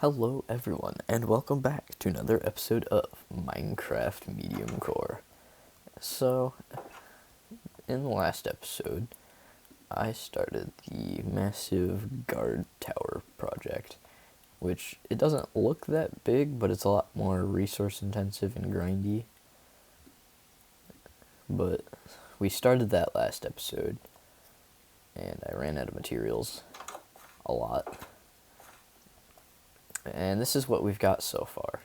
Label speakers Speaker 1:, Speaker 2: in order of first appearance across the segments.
Speaker 1: Hello everyone, and welcome back to another episode of Minecraft Mediumcore. So, in the last episode, I started the massive guard tower project, which it doesn't look that big, but it's a lot more resource intensive and grindy. But we started that last episode, and I ran out of materials a lot. And this is what we've got so far.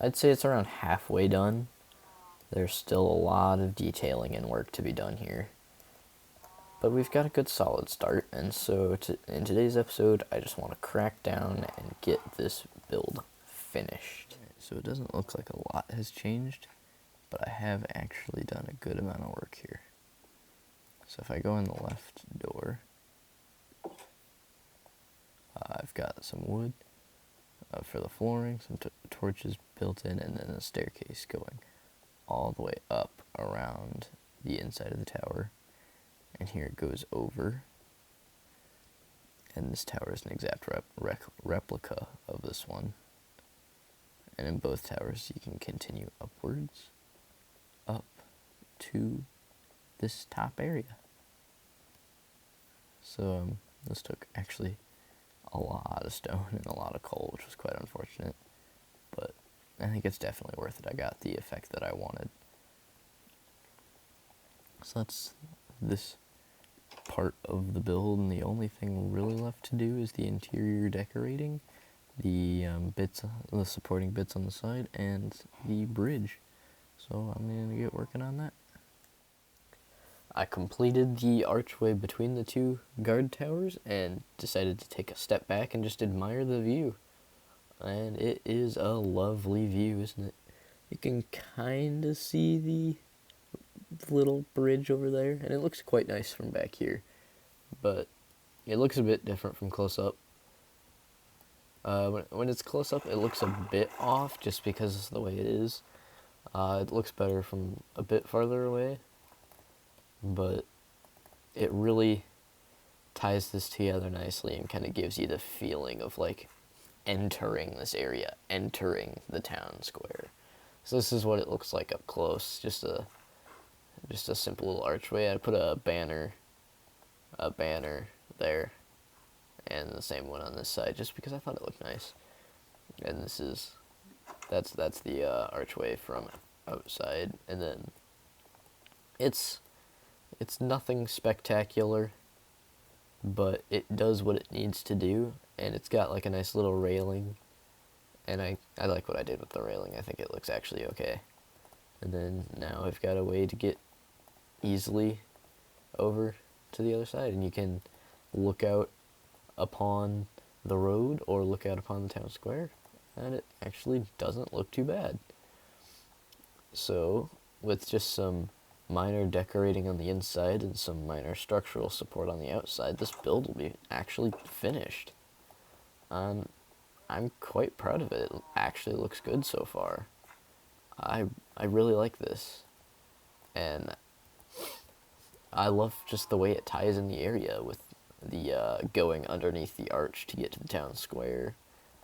Speaker 1: I'd say it's around halfway done. There's still a lot of detailing and work to be done here. But we've got a good solid start, and so in today's episode, I just want to crack down and get this build finished. So it doesn't look like a lot has changed, but I have actually done a good amount of work here. So if I go in the left door, I've got some wood for the flooring, some torches built in, and then a staircase going all the way up around the inside of the tower. And here it goes over. And this tower is an exact replica of this one. And in both towers you can continue upwards, up to this top area. So this took actually a lot of stone and a lot of coal, which was quite unfortunate. But I think it's definitely worth it. I got the effect that I wanted. So that's this part of the build, and the only thing really left to do is the interior decorating, the the supporting bits on the side, and the bridge. So I'm gonna get working on that. I completed the archway between the two guard towers and decided to take a step back and just admire the view. And it is a lovely view, isn't it? You can kind of see the little bridge over there, and it looks quite nice from back here, but it looks a bit different from close up. When it's close up, it looks a bit off just because of the way it is. It looks better from a bit farther away, but it really ties this together nicely and kind of gives you the feeling of like entering this area, entering the town square. So this is what it looks like up close, just a simple little archway. I put a banner there, and the same one on this side, just because I thought it looked nice. And that's the archway from outside, and then it's nothing spectacular, but it does what it needs to do, and it's got like a nice little railing, and I like what I did with the railing. I think it looks actually okay. And then now I've got a way to get easily over to the other side, and you can look out upon the road or look out upon the town square, and it actually doesn't look too bad. So with just some minor decorating on the inside and some minor structural support on the outside, this build will be actually finished. I'm quite proud of it. It actually looks good so far. I really like this, and I love just the way it ties in the area with the going underneath the arch to get to the town square,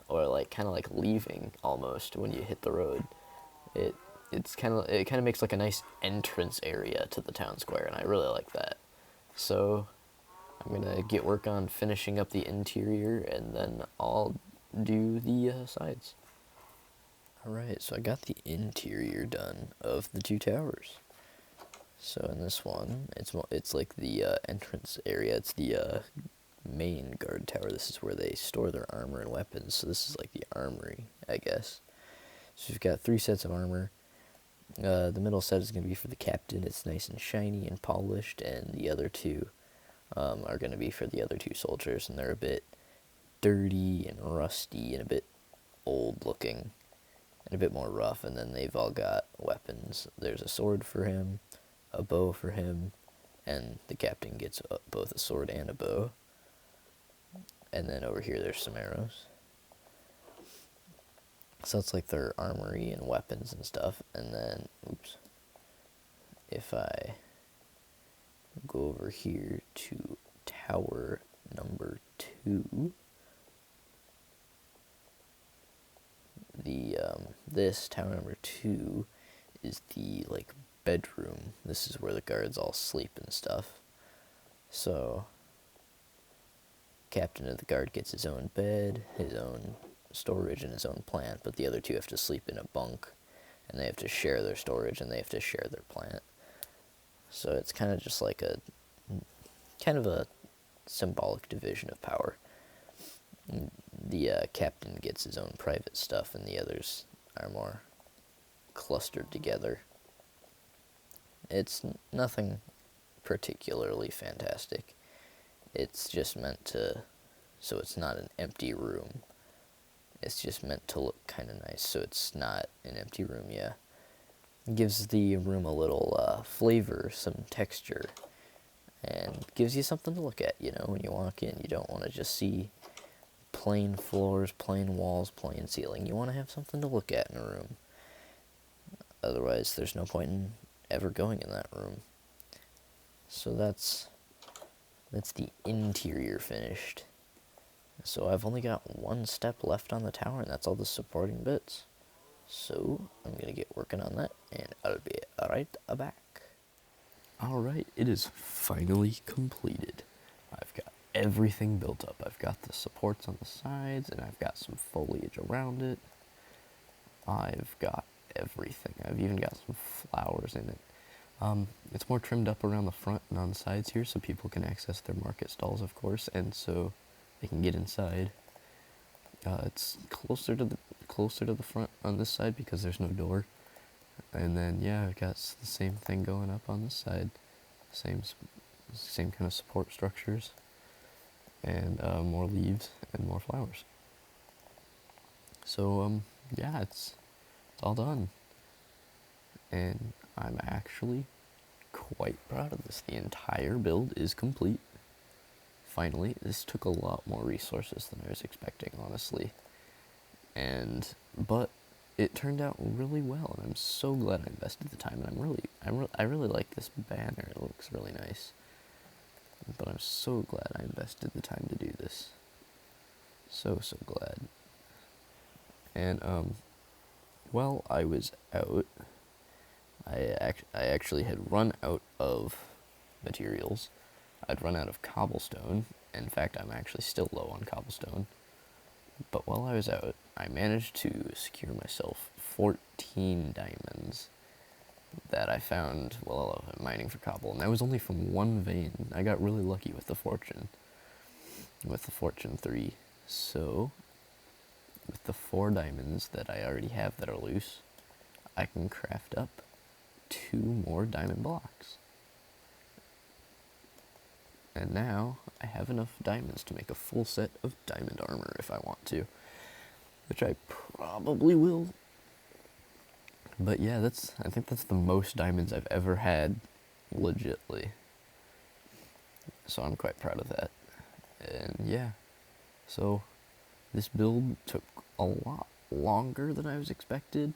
Speaker 1: or like kind of like leaving almost when you hit the road. It kind of makes like a nice entrance area to the town square, and I really like that. So I'm gonna get work on finishing up the interior, and then I'll do the sides. Alright, so I got the interior done of the two towers. So in this one, it's like the entrance area. It's the main guard tower. This is where they store their armor and weapons. So this is like the armory, I guess. So you've got 3 sets of armor. The middle set is going to be for the captain. It's nice and shiny and polished, and the other two are going to be for the other 2 soldiers, and they're a bit dirty and rusty and a bit old looking and a bit more rough. And then they've all got weapons. There's a sword for him, a bow for him, and the captain gets both a sword and a bow. And then over here there's some arrows. So it's like their armory and weapons and stuff. And then, if I go over here to tower number 2, this, tower number 2, is the, like, bedroom. This is where the guards all sleep and stuff. So, captain of the guard gets his own bed, his own storage, and his own plant, but the other 2 have to sleep in a bunk, and they have to share their storage, and they have to share their plant. So it's kind of just like a symbolic division of power. The captain gets his own private stuff, and the others are more clustered together. It's nothing particularly fantastic. It's just meant to, so it's not an empty room. It's just meant to look kind of nice, so it's not an empty room, yeah. It gives the room a little flavor, some texture, and gives you something to look at, you know, when you walk in. You don't want to just see plain floors, plain walls, plain ceiling. You want to have something to look at in a room. Otherwise, there's no point in ever going in that room. So that's the interior finished. So I've only got one step left on the tower, and that's all the supporting bits. So I'm going to get working on that, and I'll be right back. Alright, it is finally completed. I've got everything built up. I've got the supports on the sides, and I've got some foliage around it. I've got everything. I've even got some flowers in it. It's more trimmed up around the front and on the sides here, so people can access their market stalls, of course, and so they can get inside. It's closer to the front on this side because there's no door. And then yeah, I've got the same thing going up on this side, same kind of support structures, and more leaves and more flowers. So yeah, it's all done, and I'm actually quite proud of this. The entire build is complete. Finally, this took a lot more resources than I was expecting, honestly, but it turned out really well, and I'm so glad I invested the time. And I really like this banner. It looks really nice, but I'm so glad I invested the time to do this. So glad. And while I was out, I actually had run out of materials. I'd run out of cobblestone. In fact, I'm actually still low on cobblestone. But while I was out, I managed to secure myself 14 diamonds that I found while mining for cobble. And that was only from one vein. I got really lucky with the fortune 3. So, with the 4 diamonds that I already have that are loose, I can craft up 2 more diamond blocks. And now I have enough diamonds to make a full set of diamond armor if I want to, which I probably will. But yeah, I think that's the most diamonds I've ever had, legitly. So I'm quite proud of that. And yeah, so this build took a lot longer than I expected,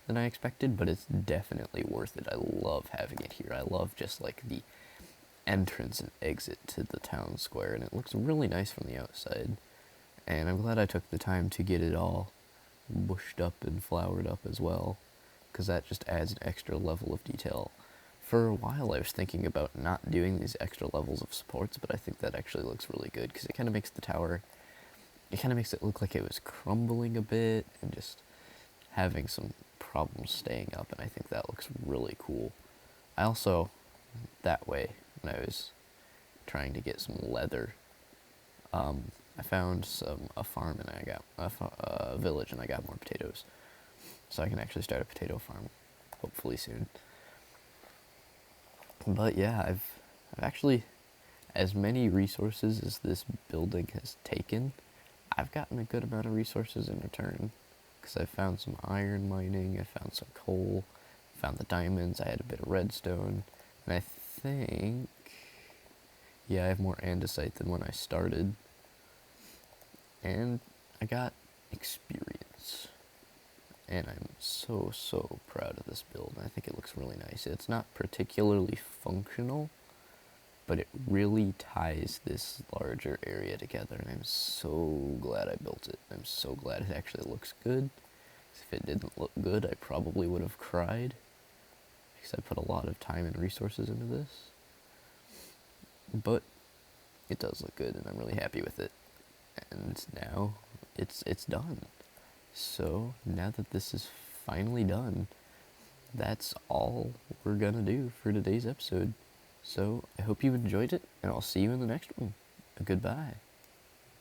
Speaker 1: but it's definitely worth it. I love having it here. I love just like the entrance and exit to the town square, and it looks really nice from the outside. And I'm glad I took the time to get it all bushed up and flowered up as well, because that just adds an extra level of detail. For a while I was thinking about not doing these extra levels of supports, but I think that actually looks really good, because it kind of makes the tower, it kind of makes it look like it was crumbling a bit and just having some problems staying up, and I think that looks really cool. I also, that way, when I was trying to get some leather, I found a farm, and I got a village, and I got more potatoes, so I can actually start a potato farm, hopefully soon. But yeah, I've actually, as many resources as this building has taken, I've gotten a good amount of resources in return, because I found some iron mining, I found some coal, found the diamonds, I had a bit of redstone, and I think, yeah, I have more andesite than when I started. And I got experience. And I'm so proud of this build. I think it looks really nice. It's not particularly functional, but it really ties this larger area together, and I'm so glad I built it. I'm so glad it actually looks good, If it didn't look good, I probably would have cried, because I put a lot of time and resources into this. But it does look good, and I'm really happy with it. And now it's done. So now that this is finally done, that's all we're gonna do for today's episode. So I hope you enjoyed it, and I'll see you in the next one. Goodbye.